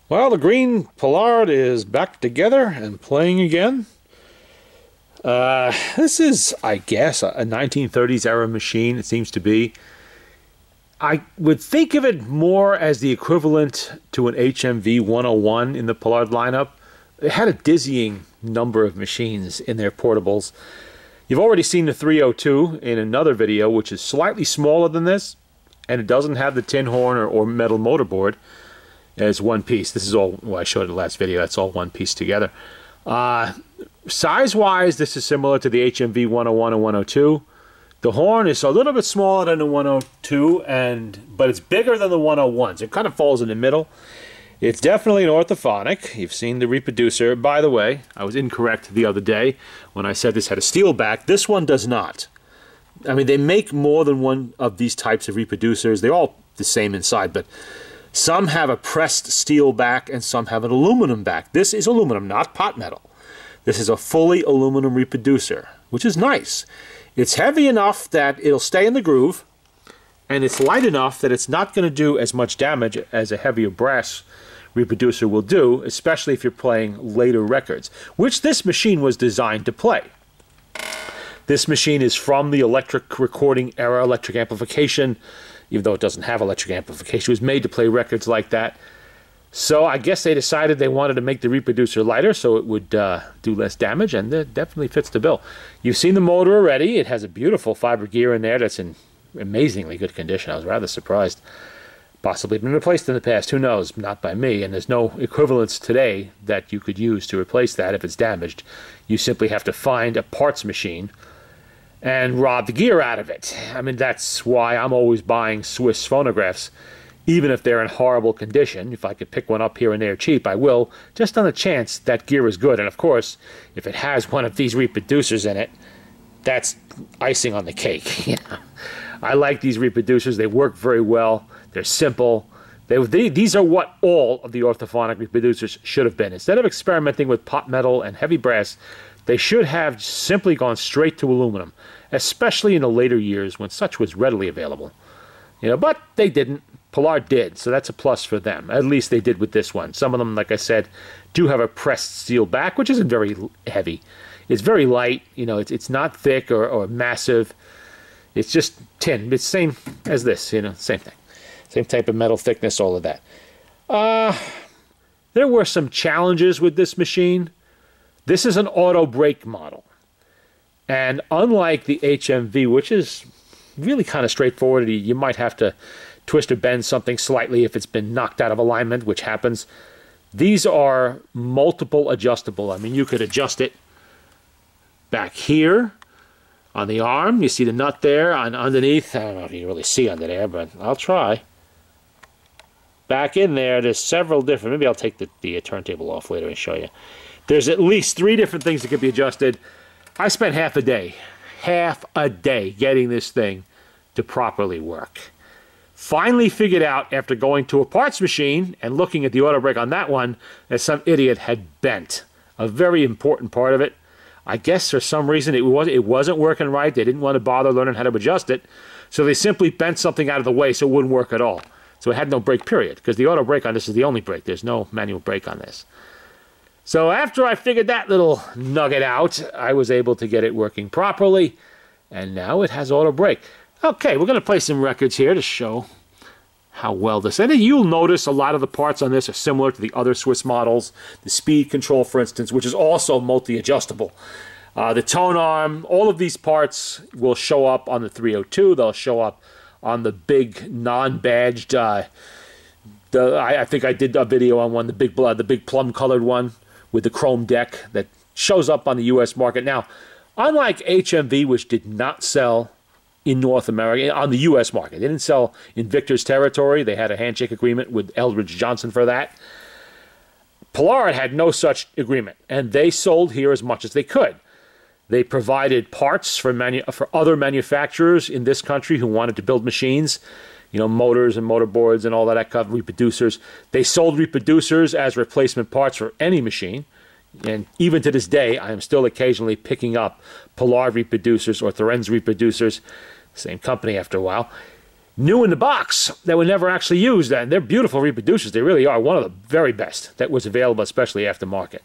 Well, the green Paillard is back together and playing again. This is, I guess, a 1930s era machine, it seems to be. I would think of it more as the equivalent to an HMV 101 in the Paillard lineup. It had a dizzying number of machines in their portables. You've already seen the 302 in another video, which is slightly smaller than this, and it doesn't have the tin horn or metal motor board. It's one piece. This is all, well, I showed it in the last video. That's all one piece together. Size-wise, this is similar to the HMV 101 and 102. The horn is a little bit smaller than the 102, but it's bigger than the 101s. It kind of falls in the middle. It's definitely an orthophonic. You've seen the reproducer. By the way, I was incorrect the other day when I said this had a steel back. This one does not. I mean, they make more than one of these types of reproducers. They're all the same inside, but some have a pressed steel back and some have an aluminum back. This is aluminum, not pot metal. This is a fully aluminum reproducer, which is nice. It's heavy enough that it'll stay in the groove, and it's light enough that it's not going to do as much damage as a heavier brass reproducer will do, especially if you're playing later records, which this machine was designed to play. This machine is from the electric recording era, electric amplification, even though it doesn't have electric amplification. It was made to play records like that. So I guess they decided they wanted to make the reproducer lighter so it would do less damage, and it definitely fits the bill. You've seen the motor already. It has a beautiful fiber gear in there that's in amazingly good condition. I was rather surprised. Possibly been replaced in the past. Who knows? Not by me. And there's no equivalents today that you could use to replace that if it's damaged. You simply have to find a parts machine and rob the gear out of it. I mean, that's why I'm always buying Swiss phonographs, even if they're in horrible condition. If I could pick one up here and there cheap, I will, just on the chance that gear is good. And of course, if it has one of these reproducers in it, that's icing on the cake. I like these reproducers. They work very well. They're simple. These are what all of the orthophonic reproducers should have been. Instead of experimenting with pot metal and heavy brass, they should have simply gone straight to aluminum, especially in the later years when such was readily available. But they didn't. Paillard did, so that's a plus for them. At least they did with this one. Some of them, like I said, do have a pressed steel back, which isn't very heavy. It's very light. It's not thick or massive. It's just tin. It's same as this. Same thing. Same type of metal thickness, all of that. There were some challenges with this machine. This is an auto brake model. And unlike the HMV, which is really kind of straightforward, you might have to twist or bend something slightly if it's been knocked out of alignment, which happens. These are multiple adjustable. I mean, you could adjust it back here on the arm. You see the nut there, and underneath. I don't know if you can really see under there, but I'll try. Back in there, there's several different. Maybe I'll take the turntable off later and show you. There's at least 3 different things that can be adjusted. I spent half a day getting this thing to properly work. Finally figured out after going to a parts machine and looking at the auto brake on that one that some idiot had bent a very important part of it. I guess for some reason it wasn't working right. They didn't want to bother learning how to adjust it, so they simply bent something out of the way so it wouldn't work at all. So it had no brake period, because the auto brake on this is the only brake. There's no manual brake on this. So after I figured that little nugget out, I was able to get it working properly, and now it has auto brake. Okay, we're going to play some records here to show how well this... And you'll notice a lot of the parts on this are similar to the other Swiss models. The speed control, for instance, which is also multi-adjustable. The tone arm, all of these parts will show up on the 302. They'll show up on the big non-badged... I think I did a video on one, the big plum-colored one with the chrome deck that shows up on the U.S. market. Now, unlike HMV, which did not sell in North America, on the U.S. market. They didn't sell in Victor's territory. They had a handshake agreement with Eldridge Johnson for that. Paillard had no such agreement, and they sold here as much as they could. They provided parts for other manufacturers in this country who wanted to build machines, motors and motorboards and all that kind of reproducers. They sold reproducers as replacement parts for any machine. And even to this day, I am still occasionally picking up Paillard reproducers or Thorens reproducers, same company after a while. new in the box that were never actually used. And they're beautiful reproducers. They really are one of the very best that was available, especially aftermarket.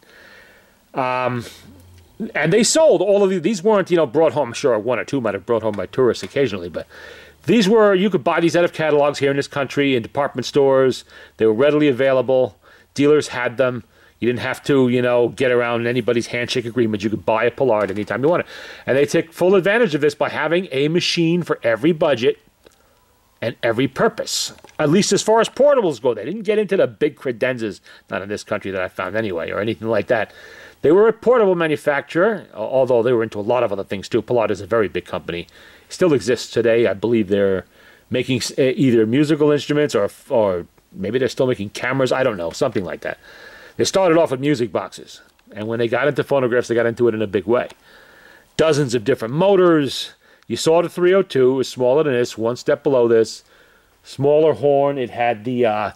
And they sold all of these. Weren't, brought home. I'm sure one or two might have brought home by tourists occasionally, but these were, you could buy these out of catalogs here in this country in department stores. They were readily available. Dealers had them. You didn't have to, get around anybody's handshake agreement. You could buy a Paillard anytime you wanted. And they took full advantage of this by having a machine for every budget and every purpose, at least as far as portables go. They didn't get into the big credenzas, not in this country that I found anyway, or anything like that. They were a portable manufacturer, although they were into a lot of other things too. Paillard is a very big company. Still exists today. I believe they're making either musical instruments or maybe they're still making cameras. I don't know, something like that. They started off with music boxes, and when they got into phonographs, they got into it in a big way. Dozens of different motors. You saw the 302. It was smaller than this, one step below this. Smaller horn. It had the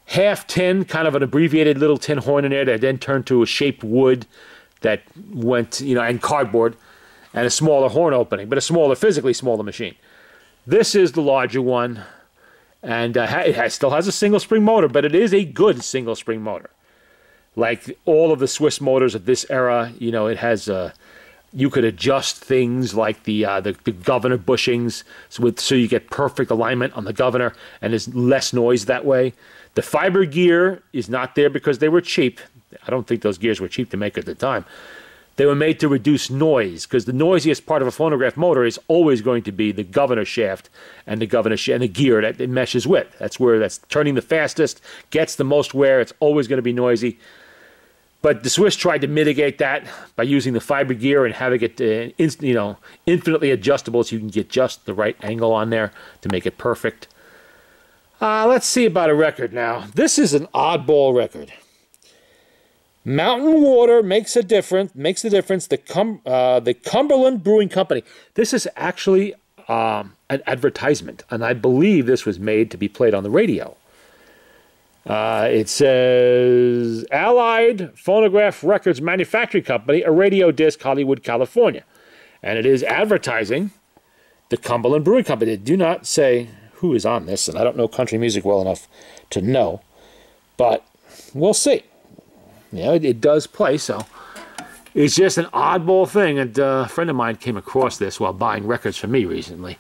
half tin, kind of an abbreviated little tin horn in there that then turned to a shaped wood that went, and cardboard, and a smaller horn opening, but a smaller, physically smaller machine. This is the larger one, and it still has a single spring motor, but it is a good single spring motor. Like all of the Swiss motors of this era, it has you could adjust things like the governor bushings so you get perfect alignment on the governor, and there's less noise that way. The fiber gear is not there because they were cheap. I don't think those gears were cheap to make at the time. They were made to reduce noise, because the noisiest part of a phonograph motor is always going to be the governor shaft and the gear that it meshes with. That's turning the fastest, gets the most wear. It's always going to be noisy. But the Swiss tried to mitigate that by using the fiber gear and having it, infinitely adjustable, so you can get just the right angle on there to make it perfect. Let's see about a record now. This is an oddball record. Mountain Water makes the difference. The Cumberland Brewing Company. This is actually an advertisement, and I believe this was made to be played on the radio. It says Allied Phonograph Records Manufacturing Company, a radio disc, Hollywood, California, and it is advertising the Cumberland Brewing Company. They do not say who is on this, and I don't know country music well enough to know, but we'll see. It does play, so it's just an oddball thing. And a friend of mine came across this while buying records for me recently.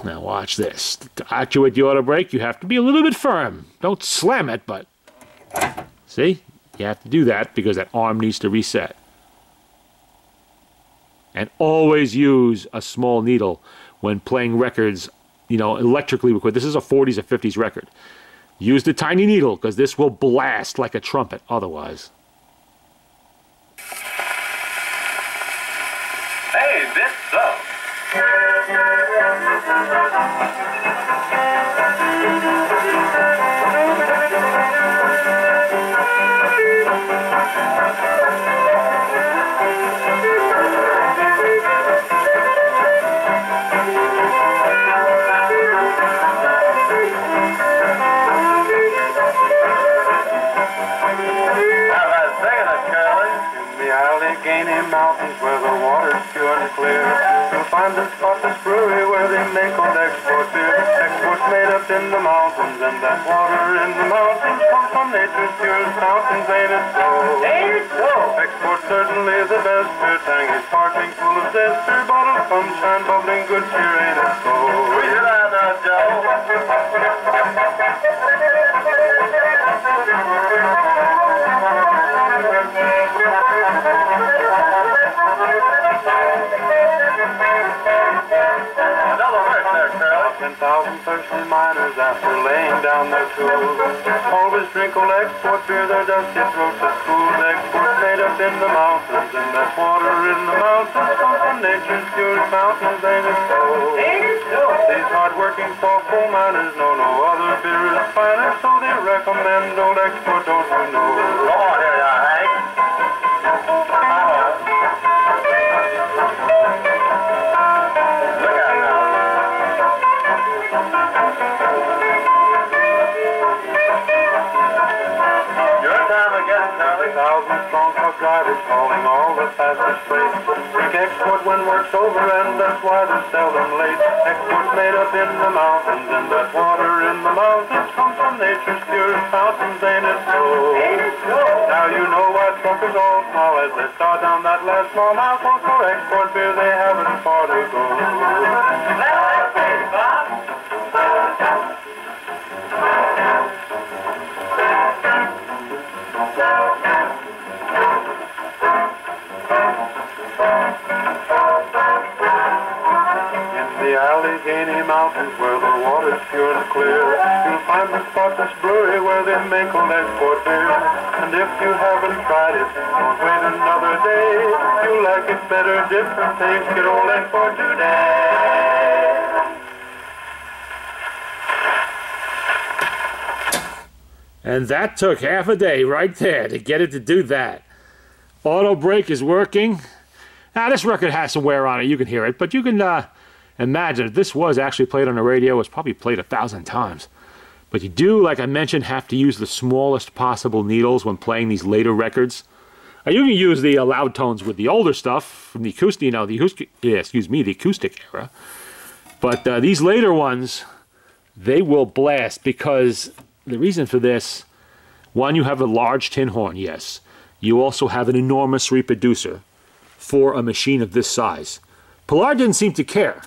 Now watch this. To actuate the auto brake, you have to be a little bit firm. Don't slam it, but see? You have to do that because that arm needs to reset. And always use a small needle when playing records, electrically recorded. This is a 40s or 50s record. Use the tiny needle, because this will blast like a trumpet otherwise. Hey, this sucks. Mountains where the water's pure and clear. You'll find a spotless brewery where they make old export beer. Exports made up in the mountains, and that water in the mountains comes from nature's purest fountains, ain't it so? Ain't it so? Export certainly the best beer. Tangy, sparkling, full of zest. Beer bottle, sunshine, bubbling, good cheer, ain't it so? Squeeze it out now, Joe. Thirsty miners after laying down their tools always drink old export beer, their dusty throats at school. Exports made up in the mountains, and that water in the mountains comes from nature's pure fountains, ain't it so? Ain't it so? These hard-working, soft-coal miners know no other beer is finer, so they recommend old export, don't you know? Come on here now, Hank. Thousand strong trucks drivers hauling all the fastest freight. Weak export when work's over, and that's why they're seldom late. Export's made up in the mountains, and that water in the mountains comes from nature's purest fountains, ain't it so? Now you know why truckers all small as they start down that last small mile. For export beer, they haven't far to go. Allegheny Mountains where the water's pure and clear, you'll find the spotless brewery where they make old export beer. And if you haven't tried it, don't wait another day. You'll like it better, different taste, get old export today. And that took half a day right there to get it to do that. Auto brake is working. Now this record has some wear on it, you can hear it, but you can imagine if this was actually played on the radio, it was probably played 1,000 times. But you do, like I mentioned, have to use the smallest possible needles when playing these later records. You can use the loud tones with the older stuff from the acoustic, the acoustic era. But these later ones, they will blast because the reason for this, one, you have a large tin horn, yes. You also have an enormous reproducer for a machine of this size. Paillard didn't seem to care.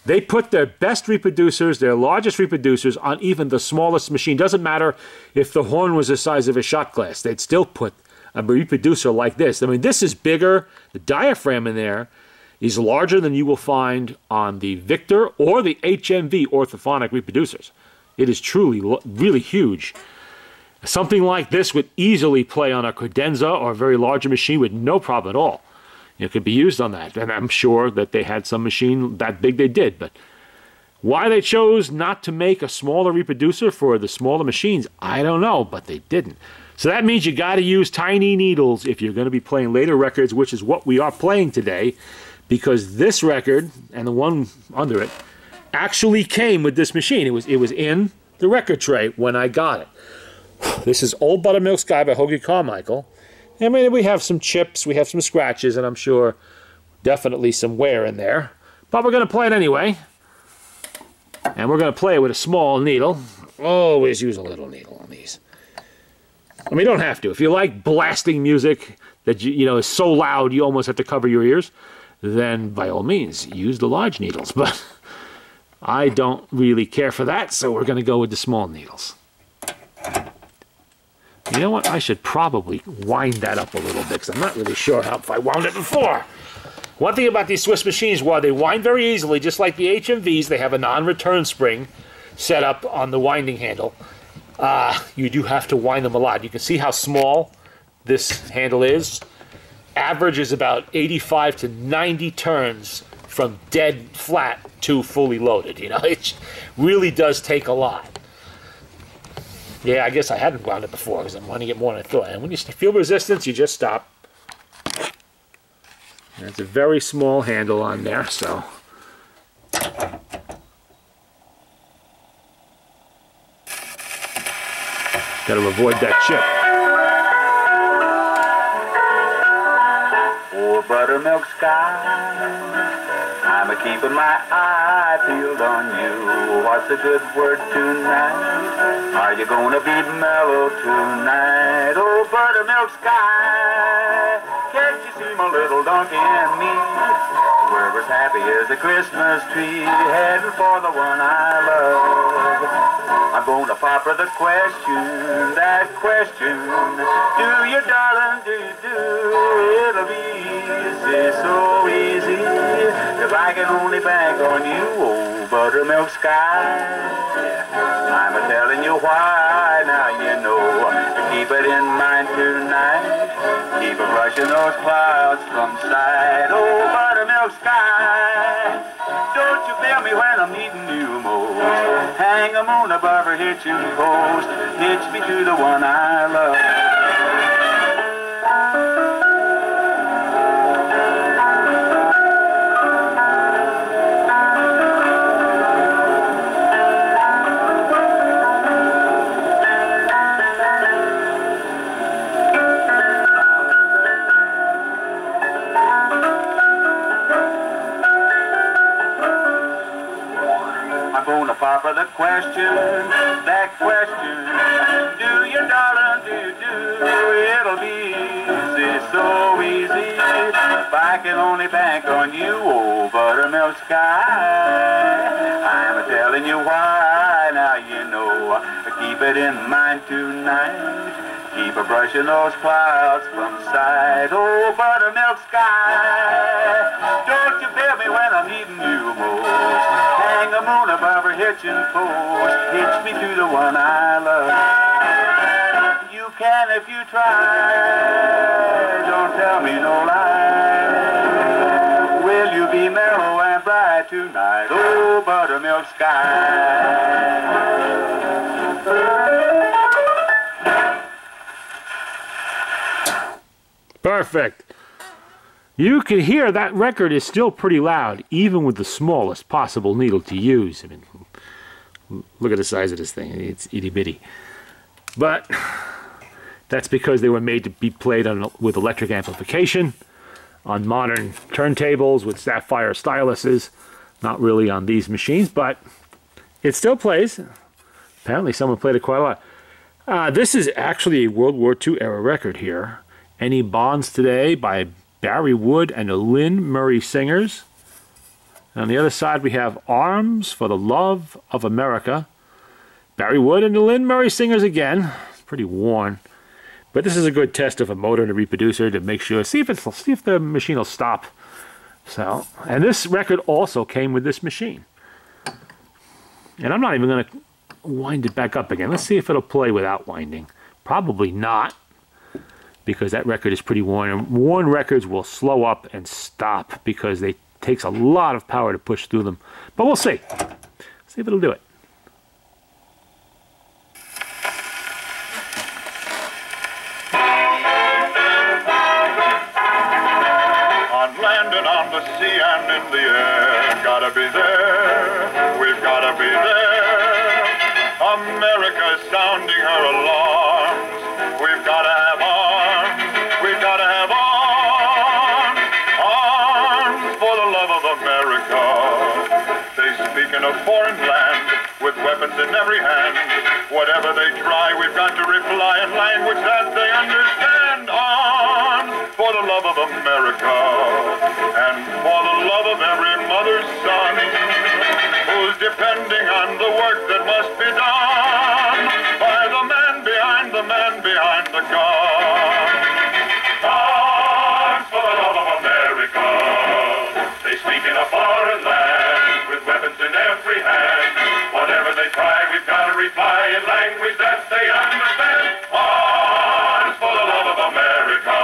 They put their best reproducers, their largest reproducers, on even the smallest machine. Doesn't matter if the horn was the size of a shot glass. They'd still put a reproducer like this. I mean, this is bigger. The diaphragm in there is larger than you will find on the Victor or the HMV orthophonic reproducers. It is truly, really huge. Something like this would easily play on a credenza or a very larger machine with no problem at all. It could be used on that, and I'm sure that they had some machine that big they did, but why they chose not to make a smaller reproducer for the smaller machines, I don't know, but they didn't. So that means you got to use tiny needles if you're going to be playing later records, which is what we are playing today, because this record and the one under it actually came with this machine. It was in the record tray when I got it. This is Old Buttermilk Sky by Hoagie Carmichael. I mean, we have some chips, we have some scratches, and I'm sure definitely some wear in there. But we're going to play it anyway. And we're going to play it with a small needle. Always use a little needle on these. I mean, you don't have to. If you like blasting music that you know is so loud you almost have to cover your ears, then by all means, use the large needles. But I don't really care for that, so we're going to go with the small needles. You know what? I should probably wind that up a little bit because I'm not really sure how if I wound it before. One thing about these Swiss machines, while they wind very easily, just like the HMVs, they have a non-return spring set up on the winding handle. You do have to wind them a lot. You can see how small this handle is. Average is about 85 to 90 turns from dead flat to fully loaded. You know, it really does take a lot. Yeah, I guess I hadn't wound it before because I'm winding it more than I thought. And when you feel resistance, you just stop. And it's a very small handle on there, so. Got to avoid that chip. Oh, buttermilk sky, I'm a-keeping my eye peeled on you. What's a good word tonight? Are you gonna be mellow tonight? Oh, buttermilk sky, can't you see my little donkey and me? We're as happy as a Christmas tree, heading for the one I love. I'm gonna pop her the question, that question. Do you, darling, do you do? It'll be easy, so easy, if I can only bank on you, oh, buttermilk sky. I'm a-telling you why, now you know, to keep it in mind tonight. Keep a brushing those clouds from sight, oh, buttermilk sky. Don't you feel me when I'm needing you most? Hang a moon above her hitching post, hitch me to the one I love. that question, do you, darling, do, it'll be easy, so easy, if I can only bank on you, oh, buttermilk sky. I'm telling you why, now you know, keep it in mind tonight. Keep a brushing those clouds from sight, oh, buttermilk sky. Don't you feel me when I'm needing you most? Hang a moon above her hitching post. Hitch me to the one I love. You can if you try. Don't tell me no lie. Will you be mellow and bright tonight, oh, buttermilk sky? Perfect. You can hear that record is still pretty loud, even with the smallest possible needle to use. I mean, look at the size of this thing. It's itty bitty. But that's because they were made to be played on, with electric amplification on modern turntables with sapphire styluses. Not really on these machines, but it still plays. Apparently someone played it quite a lot. This is actually a World War II era record here. Any Bonds Today by Barry Wood and the Lynn Murray Singers. And on the other side we have Arms for the Love of America. Barry Wood and the Lynn Murray Singers again. It's pretty worn. But this is a good test of a motor and a reproducer to make sure, see if the machine will stop. So, and this record also came with this machine. And I'm not even going to wind it back up again. Let's see if it'll play without winding. Probably not, because that record is pretty worn. And worn records will slow up and stop because it takes a lot of power to push through them. But we'll see. See if it'll do it. On land and on the sea and in the air, gotta be there, we've gotta be there. America's sounding her alarms, we've gotta have arms, we've gotta have arms, arms for the love of America. They speak in a foreign land, with weapons in every hand. Whatever they try, we've got to reply in language that they understand. Arms for the love of America, and for the love of every mother's son, who's depending on the work that must be done by the man behind the gun. Arms for the love of America. They speak in a foreign land, with weapons in every hand. Whatever they try, we've got to reply in language that they understand. Arms for the love of America,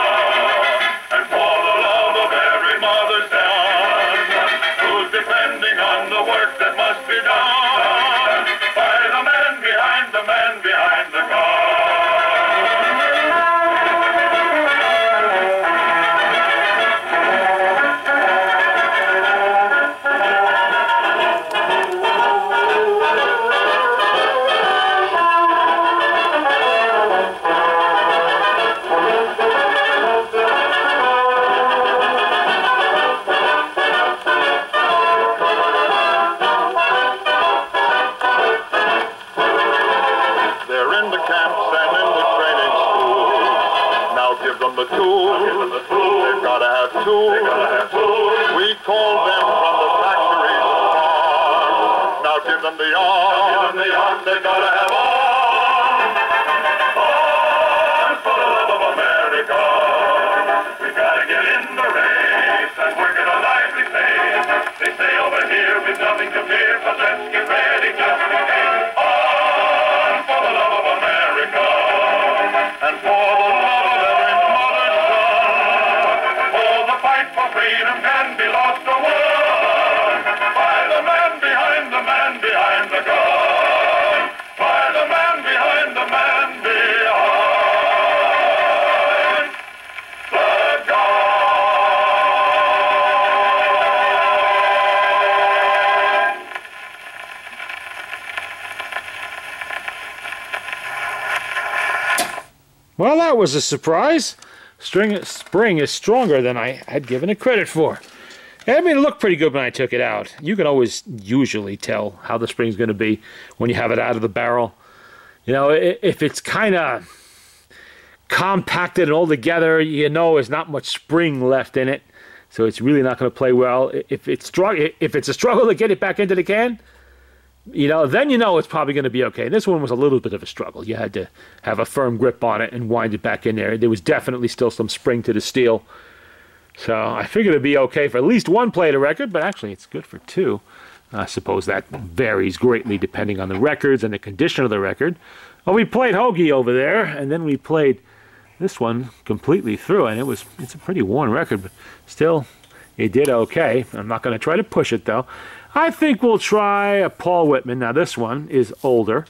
and for the love of every mother's son, who's depending on the work that must be done by the man behind the gun. The tools, they've got to have tools. We call them from the factories farm. Now give them the arms, they've got to have arms. Arms for the love of America. We've got to get in the race and work at a lively pace. They say over here we've nothing to fear, but let's get ready just in case. Arms for the love of America, and for the love of every freedom can be lost or won by the man behind the gun, by the man behind the gun. Well, that was a surprise. Spring is stronger than I had given it credit for. I mean, it looked pretty good when I took it out. You can always usually tell how the spring's going to be when you have it out of the barrel. You know, if it's kind of compacted and all together, you know there's not much spring left in it. So it's really not going to play well. If it's a struggle to get it back into the can, you know, then you know it's probably going to be okay. And this one was a little bit of a struggle. You had to have a firm grip on it and wind it back in there. There was definitely still some spring to the steel. So I figured it'd be okay for at least one play of the record, but actually it's good for two. I suppose that varies greatly depending on the records and the condition of the record. Well, we played Hoagie over there, and then we played this one completely through, and it's a pretty worn record, but still, it did okay. I'm not going to try to push it, though. I think we'll try a Paul Whitman. Now, this one is older,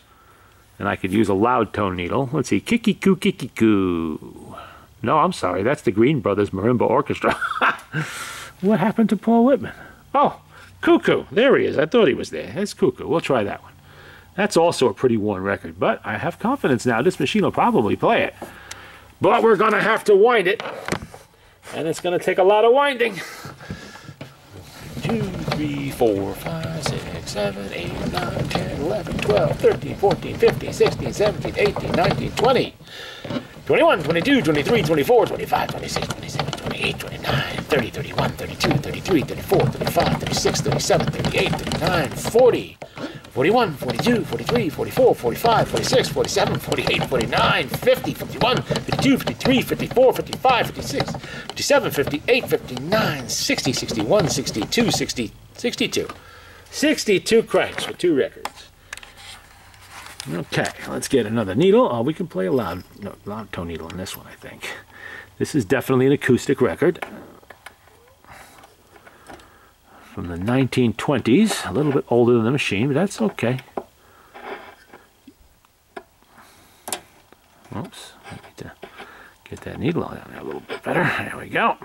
and I could use a loud tone needle. Let's see, Kiki-Coo, Kiki-Coo. No, I'm sorry, that's the Green Brothers Marimba Orchestra. What happened to Paul Whitman? Oh, Cuckoo. There he is. I thought he was there. It's Cuckoo. We'll try that one. That's also a pretty worn record, but I have confidence now. This machine will probably play it. But we're going to have to wind it, and it's going to take a lot of winding. 2, 3, 4, 5, 6, 7, 8, 9, 10, 11, 12, 13, 14, 15, 16, 17, 18, 19, 20. 21, 22, 23, 24, 25, 26, 27, 28, 29, 30, 31, 32, 33, 34, 35, 36, 37, 38, 39, 40, 41, 42, 43, 44, 45, 46, 47, 48, 49, 50, 51, 52, 53, 54, 55, 56, 57, 58, 59, 60, 61, 62, 60, 62. 62 cranks with two records. Okay, let's get another needle. Oh, we can play a loud tone needle on this one, I think. This is definitely an acoustic record. From the 1920s, a little bit older than the machine, but that's okay. Oops, I need to get that needle down there a little bit better. There we go.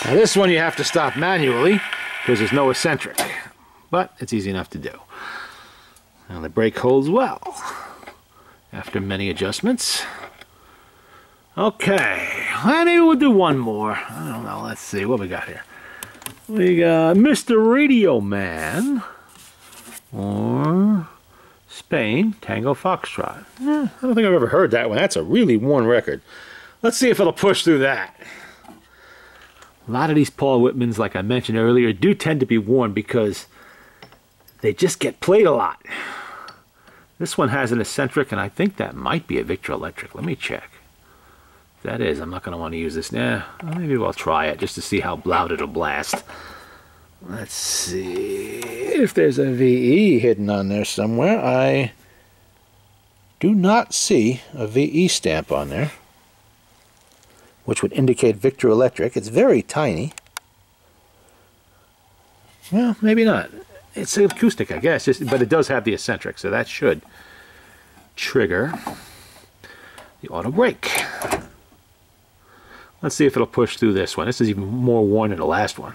Now this one you have to stop manually because there's no eccentric, but it's easy enough to do. Now the brake holds well after many adjustments. Okay, well, maybe we'll do one more. I don't know, let's see what we got here. We got Mr. Radio Man or Spain Tango Foxtrot. I don't think I've ever heard that one. That's a really worn record. Let's see if it'll push through that. A lot of these Paul Whitmans, like I mentioned earlier, do tend to be worn because they just get played a lot. This one has an eccentric, and I think that might be a Victor Electric. Let me check. If that is, I'm not going to want to use this now. Well, maybe I'll try it just to see how loud it'll blast. Let's see if there's a VE hidden on there somewhere. I do not see a VE stamp on there, which would indicate Victor Electric. It's very tiny. Well, maybe not. It's acoustic, I guess, but it does have the eccentric, so that should trigger the auto brake. Let's see if it'll push through this one. This is even more worn than the last one.